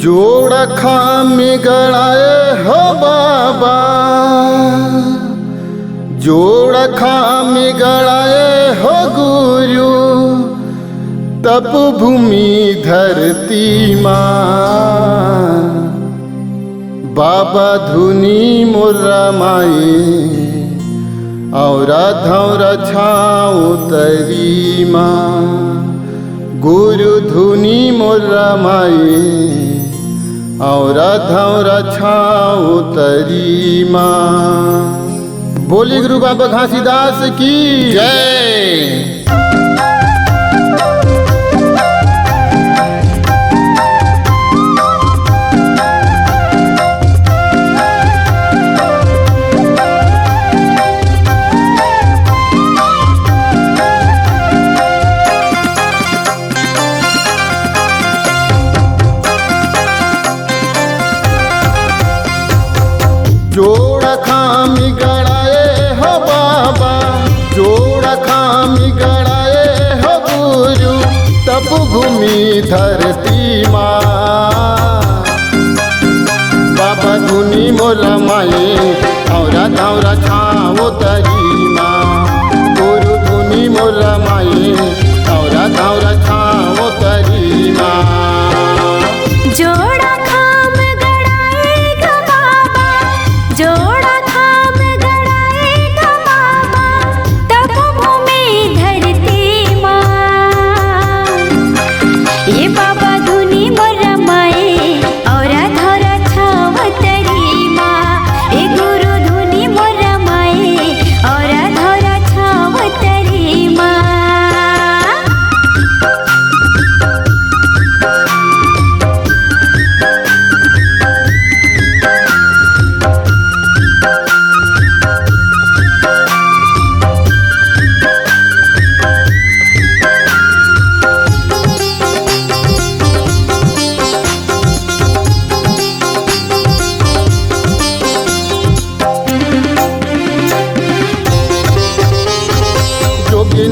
जोड़ा खामी गड़ाए हो बाबा, जोड़ा खामी गड़ाए हो गुरु, तप भूमि धरती माँ। बाबा धुनी मोरा माए और धौरा छाऊ तरी माँ। गुरु धुनी मोरा माए और धौरा छाऊ तरी माँ। बोली गुरु बाबा घासीदास की जय। जोड़ा खामी गड़ाए हो बाबा, जोड़ा खामी गड़ाए हो गुरु, तप भूमि धरती माँ। बाबा धुनी मोरा माए और धौरा छाओ तरी माँ। गुरु धुनी मोरा माए और धौरा छाओ तरी माँ। जोड़ा खाम गड़ाएगा बाबा, जोड़ा खाम गड़ाएगा बाबा, तप भूमि धरती माँ। ये बाबा धुनी मोरा माए और धौरा छाव तरी माँ। ये गुरु धुनी मोरा माए और धौरा छाव तरी माँ।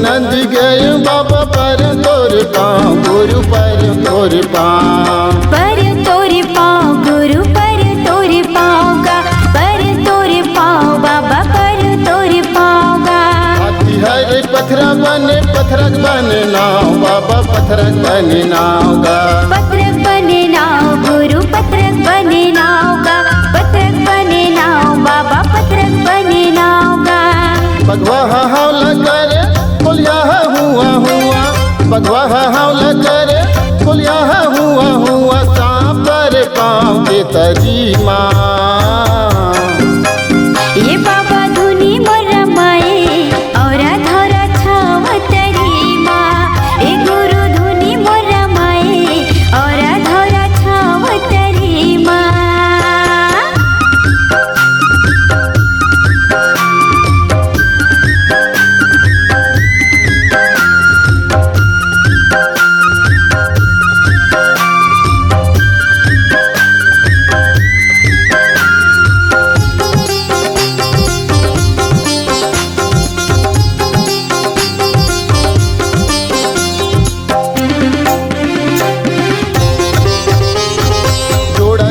नंदी गए बाबा पर तोर पाँव, गुरु पर तोर पाँव। पर तोरे पाँव गुरु, पर तोरे पाँव गा, पर तोरे पाँव बाबा, पर तोरे पाँव गा। हाथी हरे पत्थरा बने, पत्थरक बने नाव बाबा, पत्थरक बने नाव गा। पत्रक बने नाव गुरु, पत्रक बने नाव गा, पत्रक बने नाव बाबा, पत्रक बने नाव गा। बगवा हौला करे बोलिया हुआ हुआ, बगवा हौला करे बोलिया हुआ हुआ, सांप पर पाँव के तरी माँ। ये बाबा धुनी मोरा माए और धौरा छाव तरी माँ। ये गुरु धुनी मोरा माए और धौरा छाव तरी माँ।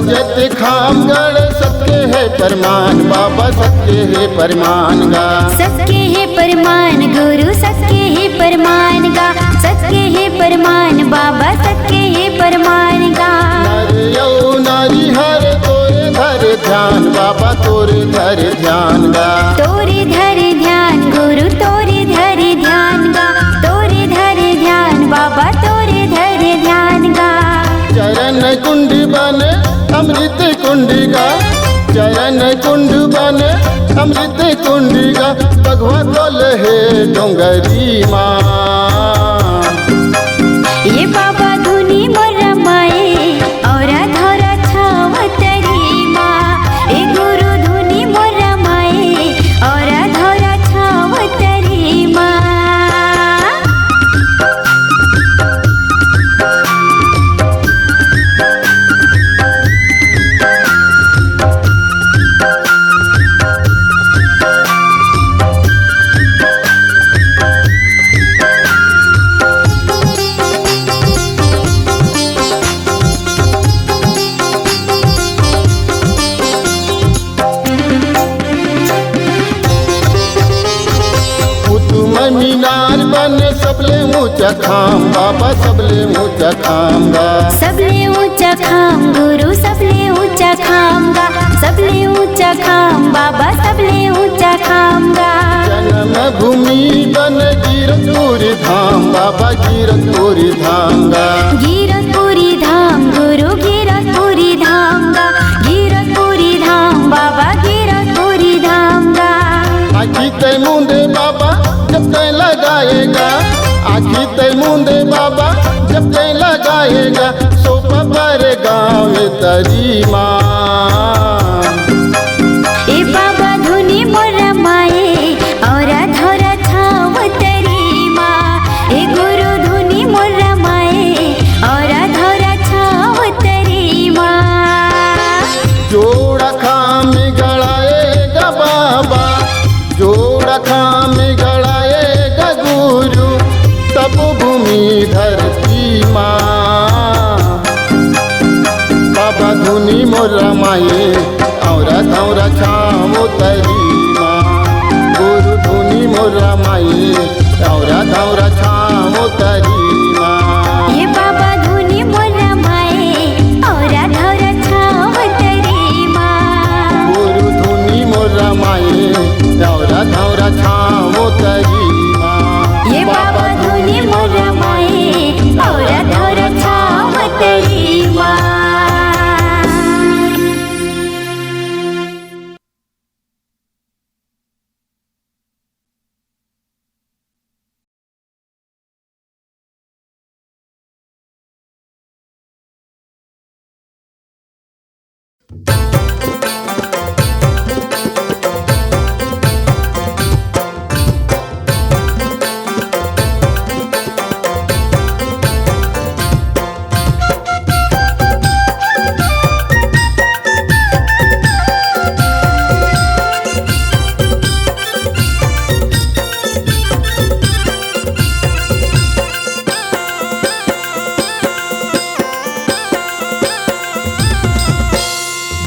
जत खाम गढ़ सबके है परमान बाबा, सबके है परमान गा। सबके है परमान गुरु, सबके है परमान गा, सबके है परमान बाबा, सबके है परमान गा। नर यौ नारी हर तोरे धर ध्यान बाबा, तोरे धर ध्यान गा। तोरे धर ध्यान गुरु, तोरे धर ध्यान गा, तोरे धर ध्यान बाबा, तोरे धर ध्यान गा। चरण कुंड बने अमृत कुंडिका, चरण कुंड बने अमृत कुंडिका, भगवा तोल है डोंगरी माँ। ये बाबा धुनी मोरा माए और धौरा छाव तरी माँ। ये गुरु धुनी मोरा माए और धौरा छाव तरी माँ। मीनार बने सबले ऊंचा खाम बाबा सबले ऊंचा खाम गा सबले ऊंचा खाम गुरु सबले ऊंचा खाम गा सबले ऊंचा खाम बाबा सबले ऊंचा खाम गा जन्म भूमि बन गिरतपुरी धाम बाबा गिरतपुरी धाम गा गिरतपुरी धाम गुरु गिरतपुरी धाम गा गिरतपुरी धाम बाबा गिरतपुरी धाम गा आखी तय मुंदे बाबा जब तय लगाएगा आखी तय मुंदे बाबा जब तय लगाएगा सोपा पर गाँव में तरी माँ ए बाबा धुनी मोरा माए और धरा छाव तरी माँ ए गुरु धुनी मोरा माए और धरा छाव तरी माँ जोड़ा खाम गड़ाएगा बाबा जोड़ा खाम गड़ाएगा गुरु तब भूमि धरती माँ बाबा धुनी मोरा माए और धौरा छावो तरी माँ गुरु धुनी मोरा माए और धौरा छावो तरी माँ ये बाबा धुनी मोरा माए और धरा छाव तरी माँ गुरु धुनी मोरा माए और धौरा छावो तरी माँ ये बाबा धुनी मोरा माए और धरा छाव तरी माँ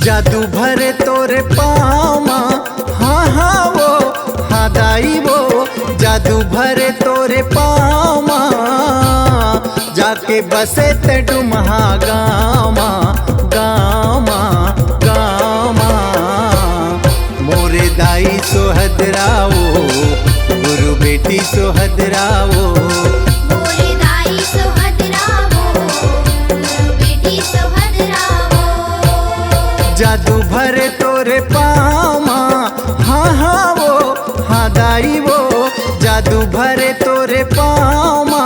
जादू भरे तोरे पामा हाँ हाँ वो हाँ दाई वो जादू भरे तोरे पामा जाके बसे ते डुमहा गामा गामा गामा मोरे दाई सोहदराओ गुरु बेटी सोहदराओ मोरे दाई सोहदरावो बेटी सोहदरावो जादू भरे तोरे पामा हाँ हाँ वो हाँ दाई वो जादू भरे तोरे पामा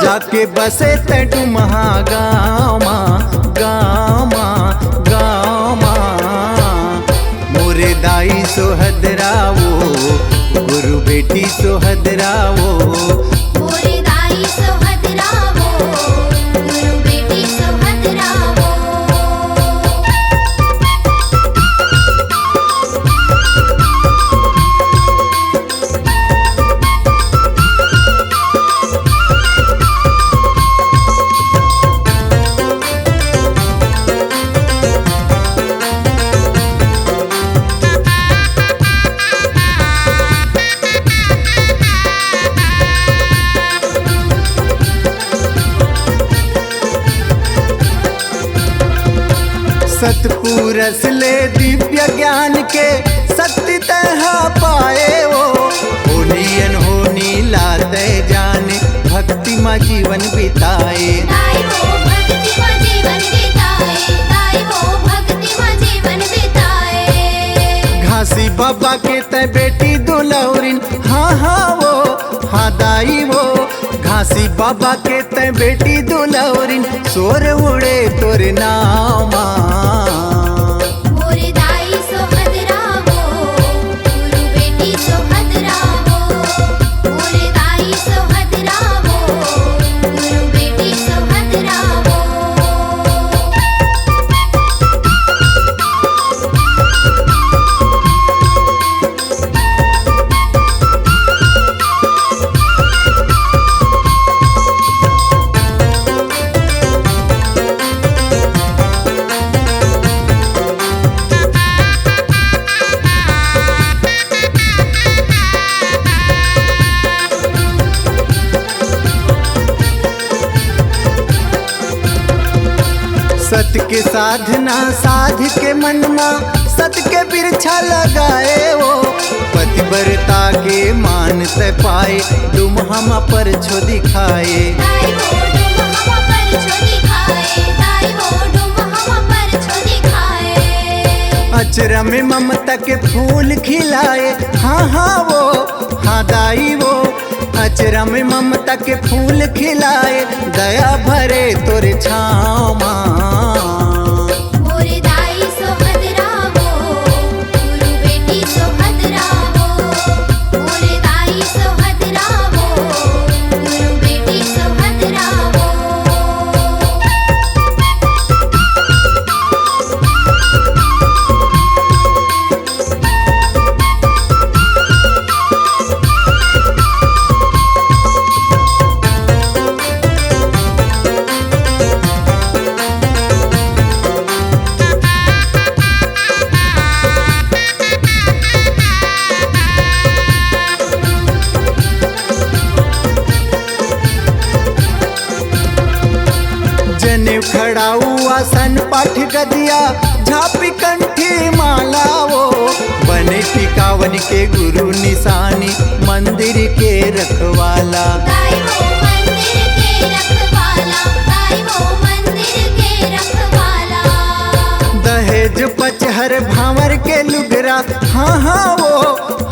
जाके बसे ते डुमहा गामा गामा गामा मोरे दाई सोहदराओ गुरु बेटी सोहदराओ मोरे दाई सोहदरावो गुरु बेटी सोहदरावो सतपुरस ले दिव्य ज्ञान के शक्ति तह पाए वो होनियन होनी लाते जाने भक्ति में जीवन बिताए दाई वो भक्ति में जीवन बिताए दाई वो भक्ति में जीवन बिताए घासी बाबा के ते बेटी दुलौरिन हाँ हाँ वो हाँ दाई वो घासी बाबा के ते बेटी दुलौरिन सोर उड़े तोरे नामा मोरे दाई सोहदरावो गुरु बेटी सोहदरावो मोरे दाई सोहदरावो गुरु बेटी सोहदरावो सत के साधना साध के मनमा सत के बिरछा लगाए वो पतिव्रता के मान ते पाए तुम हम पर छो दिखाए ताई वो डुम हम पर छो दिखाए ताई वो डुम हम पर छो दिखाए अचरा में ममता के फूल खिलाए हाँ हाँ वो हाँ दाई वो अचरा में ममता के फूल खिलाए दया भरे तोरे छाँव माँ मोरे दाई सोहदरा वो गुरु बेटी सोहदरा वो मोरे दाई सोहदरा वो गुरु बेटी सोहदरा वो जनेऊ खड़ाऊ आसन पाठ गदिया झापी कंठी माला वो बने टिकावन के गुरु निशानी मंदिर के रखवाला ताई वो मंदिर के रखवाला ताई वो मंदिर के रखवाला दहेज पचहर भावर के लुगरा हाँ हाँ वो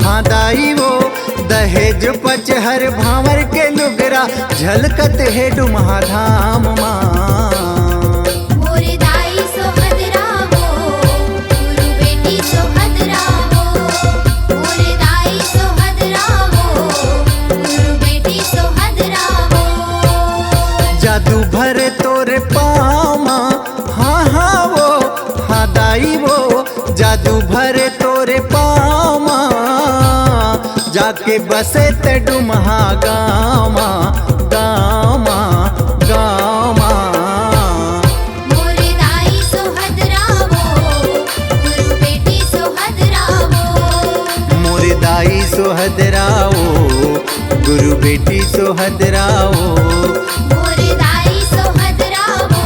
हाँ दाई वो दहेज पचहर भावर के लुगरा झलकत है डुमहा धाम माँ मोरे दाई सोहदरा वो गुरु बेटी सोहदरा वो मोरे दाई सोहदरा वो गुरु बेटी सोहदरा वो जादू भरे तोरे पाँव माँ हाँ हाँ वो हाँ दाई वो जादू भरे तोरे पाँव माँ जाके बसे ते डुमहा गामा गामा गामा मोरे दाई सोहदरा वो गुरु बेटी सोहदरा वो मोरे दाई सोहदराओ गुरु बेटी सोहदराओ मोरे दाई सोहदरा वो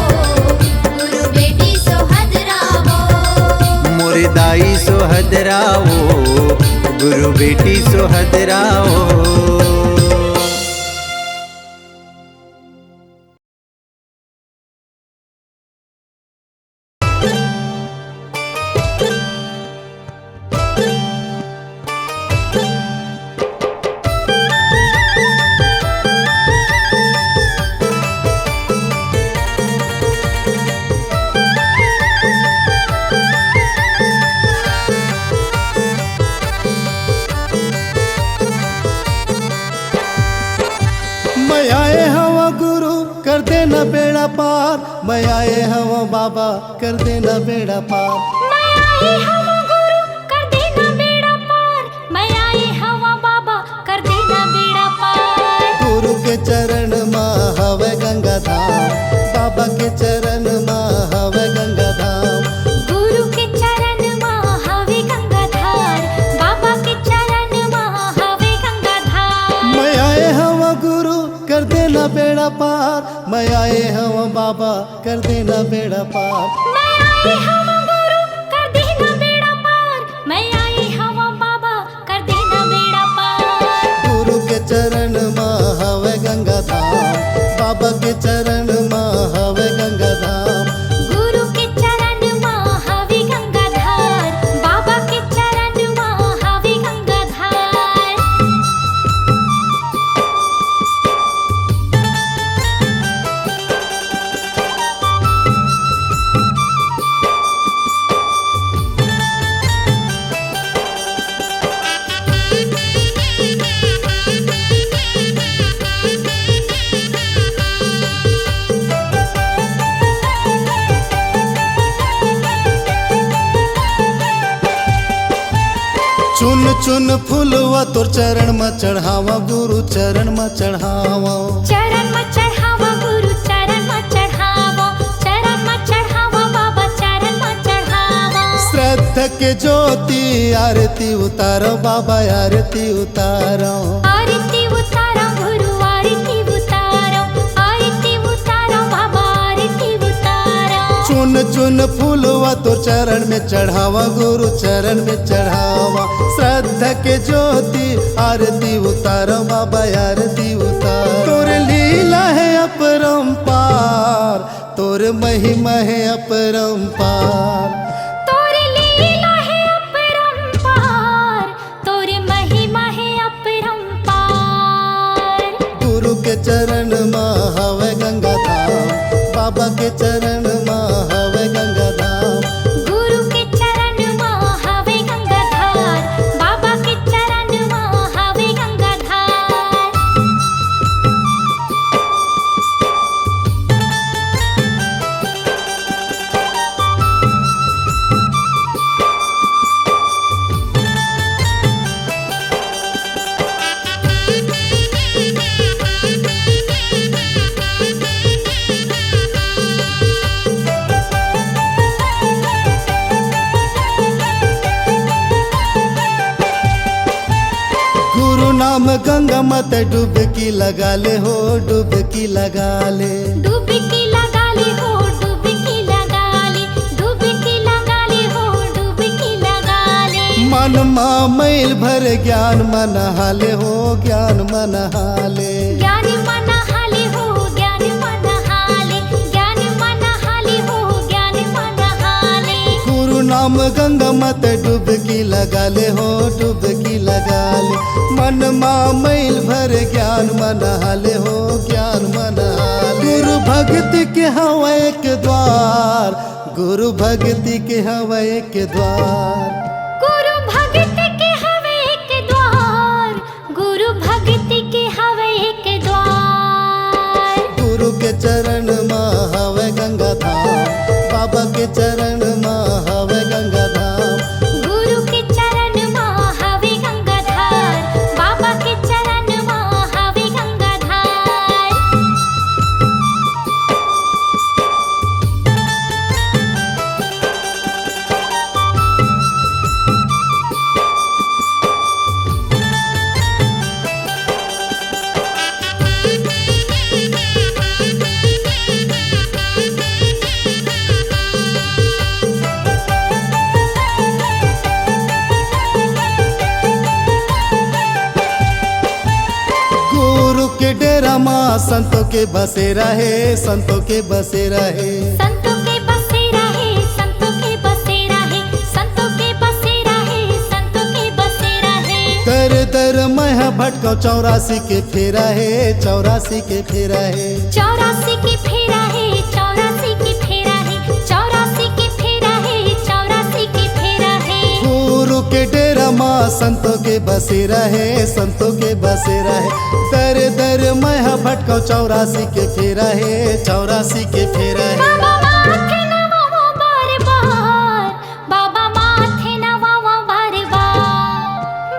गुरु बेटी सोहदरा वो मोरे दाई सोहदराओ गुरु बेटी सोहदराओ मैं आए हवा गुरु कर देना बेड़ा पार मैं आए हवा बाबा कर देना बेड़ा पार मैं आई हवा गुरु कर देना बेड़ा पार मैं आई हवा बाबा कर देना बेड़ा पार गुरु के चरण माँ हवे गंगा धाम बाबा के चरण माँ हवे गंगा धाम गुरु के चरण माँ हवे गंगाधार बाबा के चरण माँ हवे गंगाधार मैं आए हवा गुरु कर देना बेड़ा पार मैं आए हवा बाबा कर देना बेड़ा पार मैं आई हवा गुरु कर देना बेड़ा पार मैं आई हवा बाबा कर देना बेड़ा पार गुरु के चरण माँ हवे गंगा धाम बाबा के चरण माँ हवे गंगा धाम गुरु के चरण माँ हवे गंगाधार बाबा के चरण माँ हवे गंगाधार चुन चुन फूलवा तोर चरण में चढ़ावा गुरु चरण में चढ़ावा चरण में चढ़ावा गुरु चरण में चढ़ावा चरण में चढ़ावा बाबा चरण में चढ़ावा श्रद्धा के ज्योति आरती उतारो बाबा आरती उतारो आरती उतारो गुरु आरती उतारो बाबा आरती उतारो चुन फुलवा तो चरण में चढ़ावा गुरु चरण में चढ़ावा श्रद्धा के ज्योति आरती उतारो बाबा आरती उतार तोर लीला है अपरंपार तोर महिमा है अपरंपार तोर लीला है अपरंपार तोर महिमा है अपरंपार गुरु के चरण में हवे गंगा धाम बाबा के चरण में हवे गंगा धाम गुरु के चरण में हवे गंगाधार बाबा के चरण में हवे गंगाधार गुरु नाम गंगा मत डुबकी लगा ले हो डुबकी लगा ले डुबकी लगा ले हो डुबकी लगा ले डुबकी लगा ले हो डुबकी लगा ले मन मा मैल भर ज्ञान मन हाले हो ज्ञान मन हाले ज्ञान मन हाले हो ज्ञान मन हाले ज्ञान मन हाले हो ज्ञान मन हाले गुरु नाम गंगा मत डुबकी लगा ले हो डुबकी लगा ले मन मा मैल भर ज्ञान मन हाले हो ज्ञान मन हाले गुरु भक्ति के हवा एक द्वार गुरु भक्ति के हवा एक द्वार गुरु भक्ति के हवे एक द्वार गुरु भक्ति के हवे एक द्वार गुरु के चरण में हवे गंगा धाम बाबा के चरण में हवे गंगा धाम गुरु के चरण में हवे गंगाधार बाबा के चरण में हवे गंगाधार गुरु के डेरा माँ संतों के बसे रहे संतों के बसे रहे संतों के बसे रहे संतों के बसे रहे संतों के बसे रहे संतों के बसे रहे दर दर मैं भटको 84 के फेरा है 84 के फेरा है 84 के फेरा है 84 के फेरा है 84 के फेरा है 84 के फेरा है गुरु के डेरा माँ संतों के बसे रहे संतों के बसे रहे दर दर मैं भटको 84 के फेरा है 84 के फेरा है बाबा माथे नवावा बार बार बाबा माथे नवावा बार बार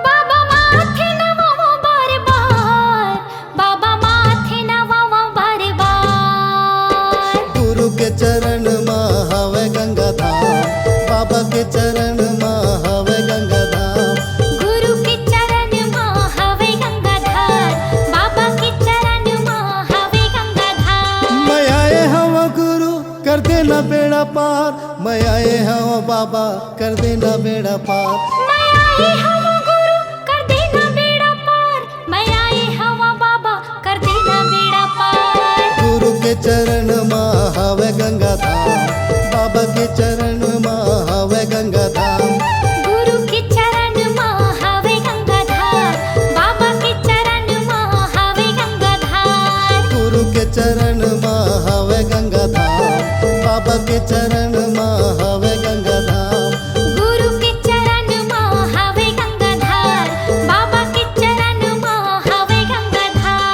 बाबा माथे नवावा बार बार बाबा माथे नवावा बार बार गुरु के चरण में हवे गंगा धाम बाबा के चरण में हवे गंगा धाम गुरु के चरण में हवे गंगाधार बाबा के चरण में हवे गंगाधार मैं आए हवा गुरु कर देना बेड़ा पार मैं आए हवा बाबा कर देना बेड़ा पार मैं आए हवा गुरु कर देना बेड़ा पार मैं आए हवा बाबा कर देना बेड़ा पार गुरु के चरण में हवे गंगा धाम बाबा के चरण में हवे गंगा धाम गुरु के चरण में हवे गंगाधार बाबा के चरण में हवे गंगाधार गुरु के चरण में हवे गंगा धाम बाबा के चरण में हवे गंगा धाम गुरु के चरण में हवे गंगाधार बाबा के चरण में हवे गंगाधार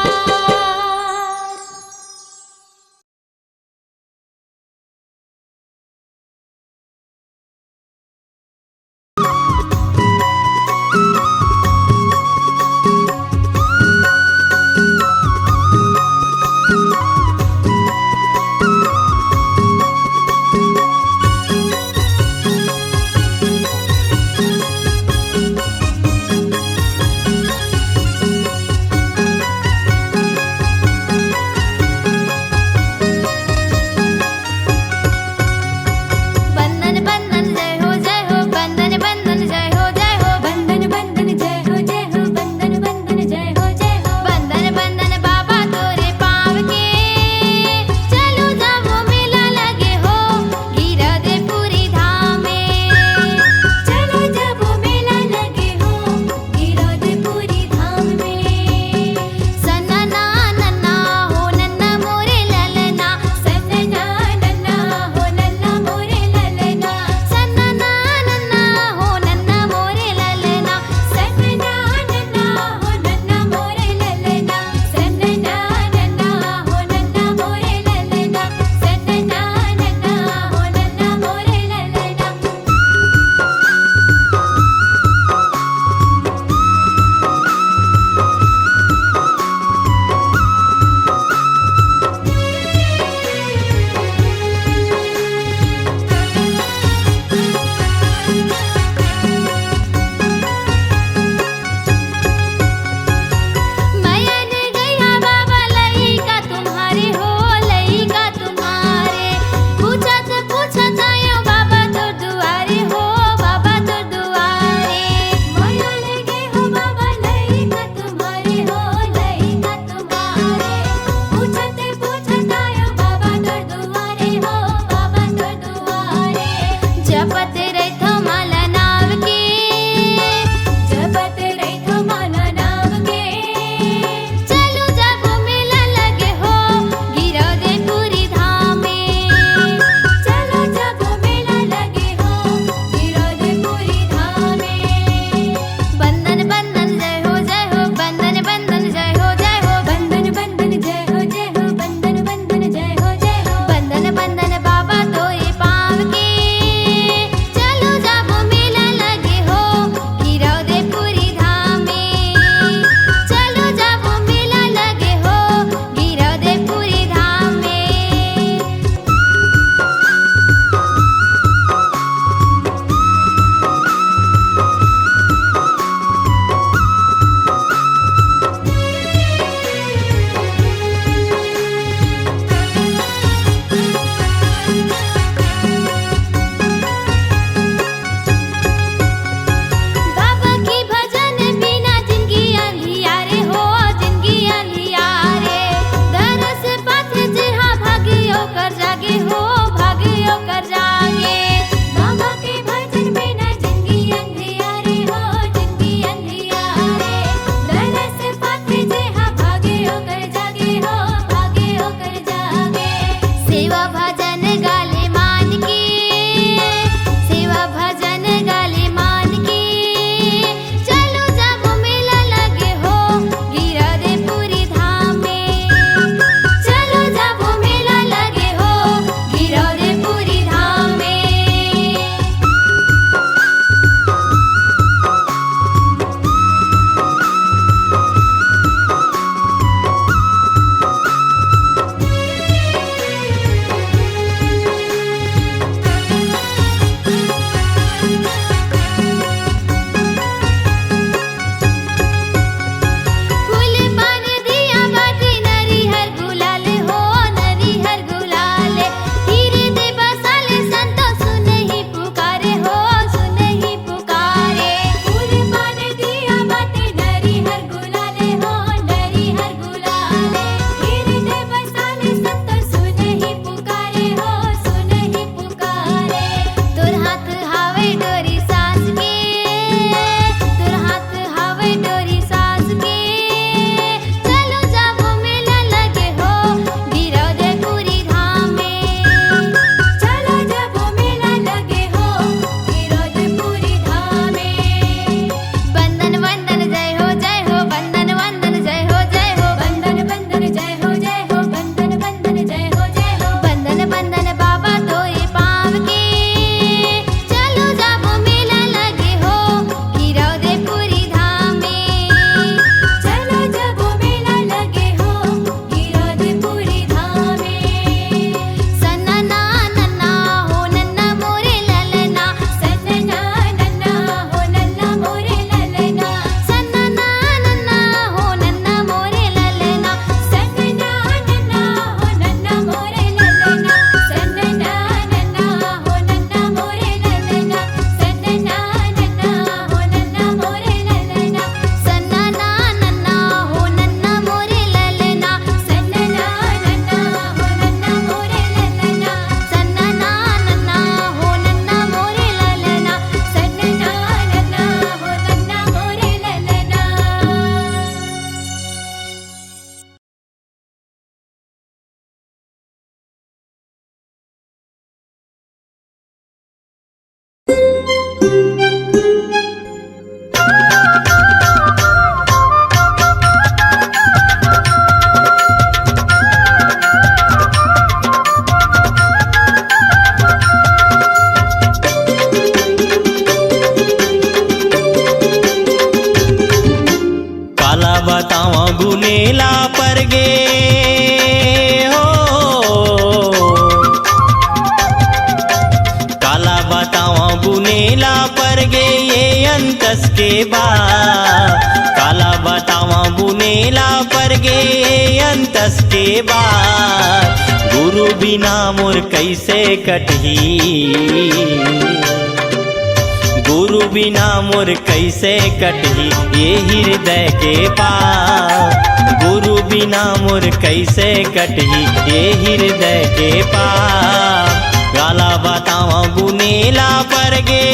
बुनेला पर गे हो काला बतावा बुनेला पर गे ये अंतस के बाद काला बतावा बुनेला पर गे ये अंतस के बाद गुरु बिना मोर कैसे कटही गुरु बिना मोर कैसे कटही ये हृदय के पाप गुरु बिना मोर कैसे कटही ये हृदय के पाप काला बतावा बुनेला पर गे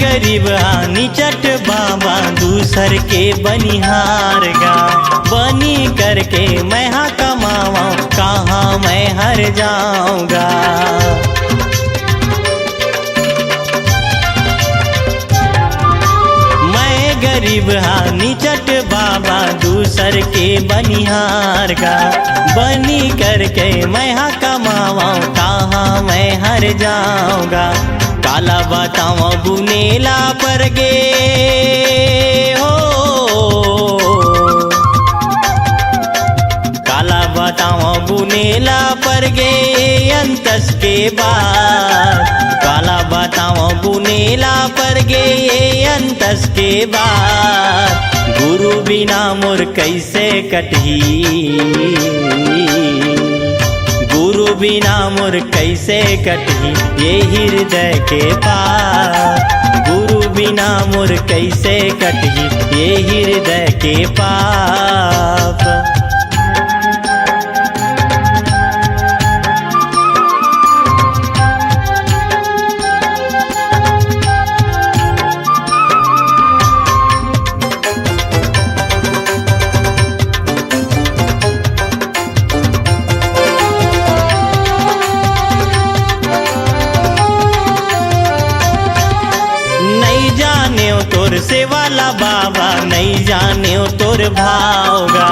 गरीब हानि चट बाबा दूसर के बनिहार गा बनी करके मैं हाँ कमावा कहाँ मैं हर जाऊंगा मैं गरीब हानि चट बाबा दूसर के बनिहार गा बनी करके मैं हाँ कमावा कहाँ मैं हर जाऊंगा काला बतावा बुनेला पर गे हो काला बतावा बुनेला पर गे अंतस के बाद काला बतावा बुनेला पर गे अंतस के बाद गुरु बिना मोर कैसे कटही गुरु बिना मोर कैसे कटही ये हृदय के पाप गुरु बिना मोर कैसे कटही ये हृदय के पाप तोर से वाला बाबा नहीं जाने तोर भावगा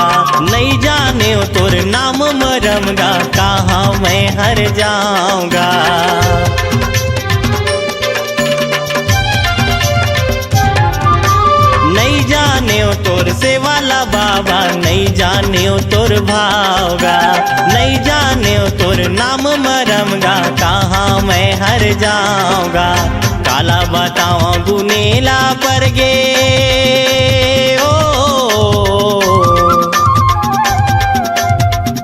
नहीं जाने तोर नाम मरमगा कहाँ मैं हर जाऊंगा नहीं जाने तोर से वाला बाबा नहीं जाने तोर भावगा नहीं जाने तोर नाम मरमगा कहाँ मैं हर जाऊंगा काला बतावा बुनेला पर गे ओ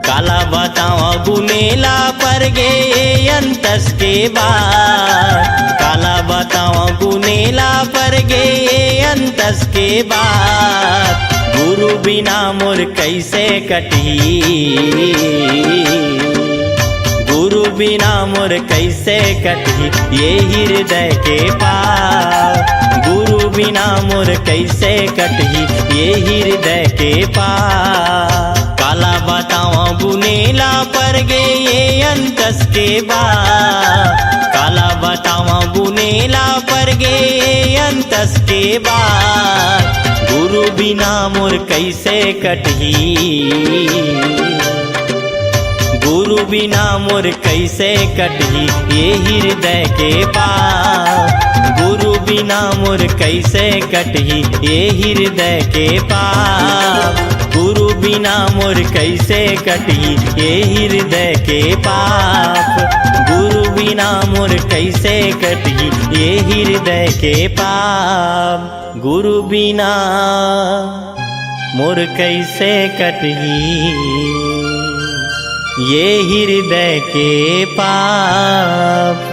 काला बतावा बुनेला पर गे अंतस के बाद काला बतावा बुनेला पर गे अंतस के बाद गुरु बिना मोर कैसे कटही गुरु बिना मोर कैसे कटही ये हृदय के पाप गुरु बिना मोर कैसे कटही ये हृदय के पाप काला बतावा बुनेला पर गे ये अंतस के बाद काला बतावा बुनेला पर गे ये अंतस के बाद गुरु बिना मोर कैसे कटही गुरु बिना मोर कैसे कटही ये हृदय के पाप गुरु बिना मोर कैसे कटही ये हृदय के पाप गुरु बिना मोर कैसे कटही ये हृदय के पाप गुरु बिना मोर कैसे कटही ये हृदय के पाप गुरु बिना मोर कैसे कटही ये हृदय के पाप।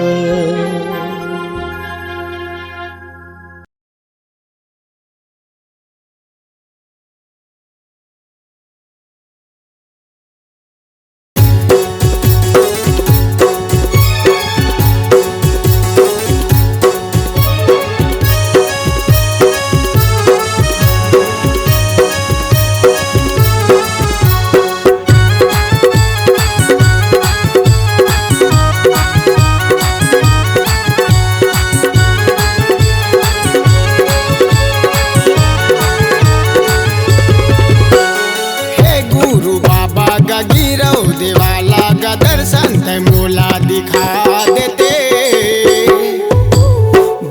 दर्शन ते मोला दिखा देते।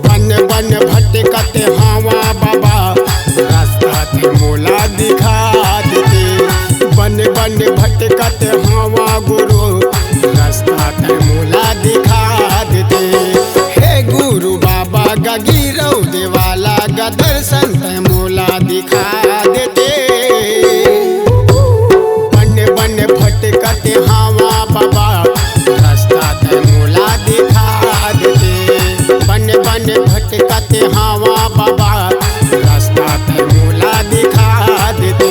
बन बन भटकत हवा बाबा रास्ता ते मोला दिखा देते। बन बन भटकत हवा गुरु रास्ता ते मोला दिखा देते। हे गुरु बाबा गा गिरौ देवाला गा दर्शन ते मोला दिखा देते। बन बन भटकत हवा बाबा रास्ता ते मोला दिखा देते। बन बन भटकत हवा बाबा रास्ता ते मोला दिखा देते।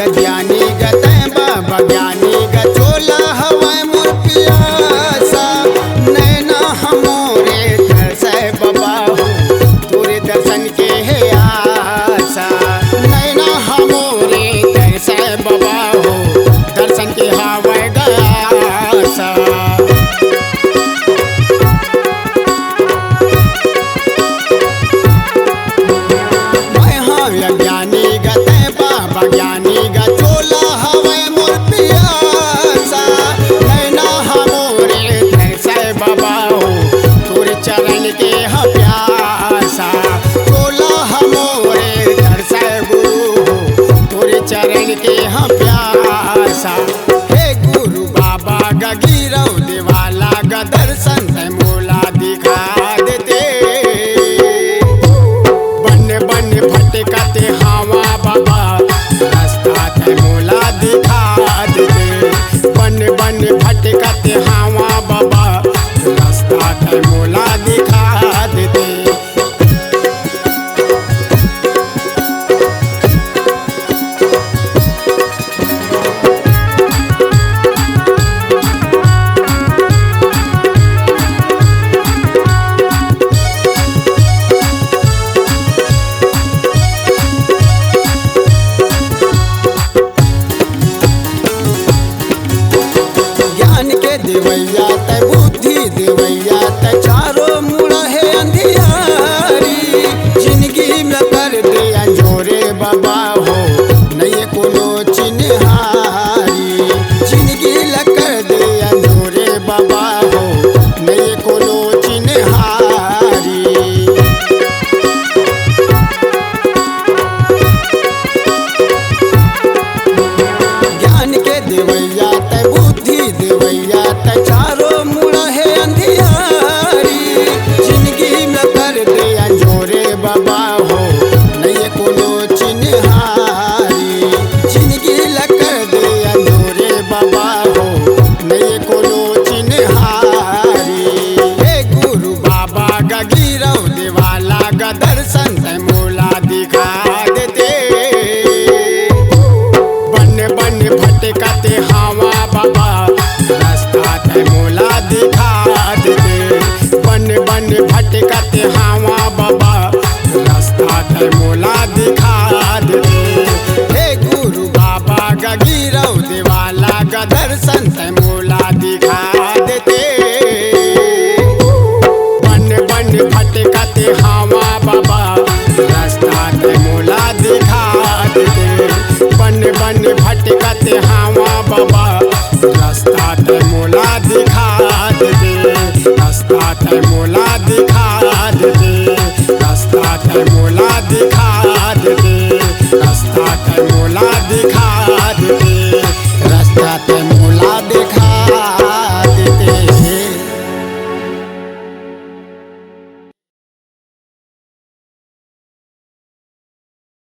ज्ञानी गते बाबा ज्ञानी गचोला हवाय मोर पियासा। नैना हमोरे तरसे बाबा हो तोरे दर्शन के है आशा। नैना हमोरे तरसे बाबा हो दर्शन के हवाय गयासा। ज्ञानी गते बाबा ज्ञानी गचोला हवे मोर पियासा। नैना हमोरे तरसे बाबा हो तोरे चरण के ह प्यासा। चोला हमोरे तरसे गुरु हो तोरे चरण के ह प्यासा। हे गुरु बाबा गा गिरौ देवाला गा दर्शन ते मोला दिखा देते। बन बन भटकत हवा बाबा रास्ता ते मोला दिखा देते। बन बन भटकत हवा बाबा रास्ता ते मोला दिखा देते। ज्ञान के देवैया ते बुद्धि देवैया ते चारों मुड़ा है अंधियारी। जिंदगी में कर दे अंजोरे बाबा हो नहीं कोनो चिन्हारी। जिंदगी ल कर दे अंजोरे बाबा हो नहीं कोनो चिन्हारी। ज्ञान के देवैया ते बुद्धि देवैया ते चारों मुड़ा है अंधियारी। जिंदगी में कर दे अंजोरे बाबा हो नहीं कोनो चिन्हारी। जिंदगी ल कर दे अंजोरे बाबा हो नहीं कोनो चिन्हारी। हे गुरु बाबा गा गिरौ देवाला गा दर्शन ते मोला दिखा देते। बन बन भटकत हवा बाबा रास्ता ते मोला दिखा देते। बन बन भटकत हवा बाबा रास्ता ते मोला दिखा देते। हे गुरु बाबा गा गिरौ देवाला गा दर्शन ते मोला दिखा देते। बन बन भटकत हवा बाबा रास्ता ते मोला दिखा देते। बन बन भटकत हवा बाबा रास्ता ते मोला दिखा देते। रास्ता ते मोला दिखा देते। रास्ता ते मोला दिखा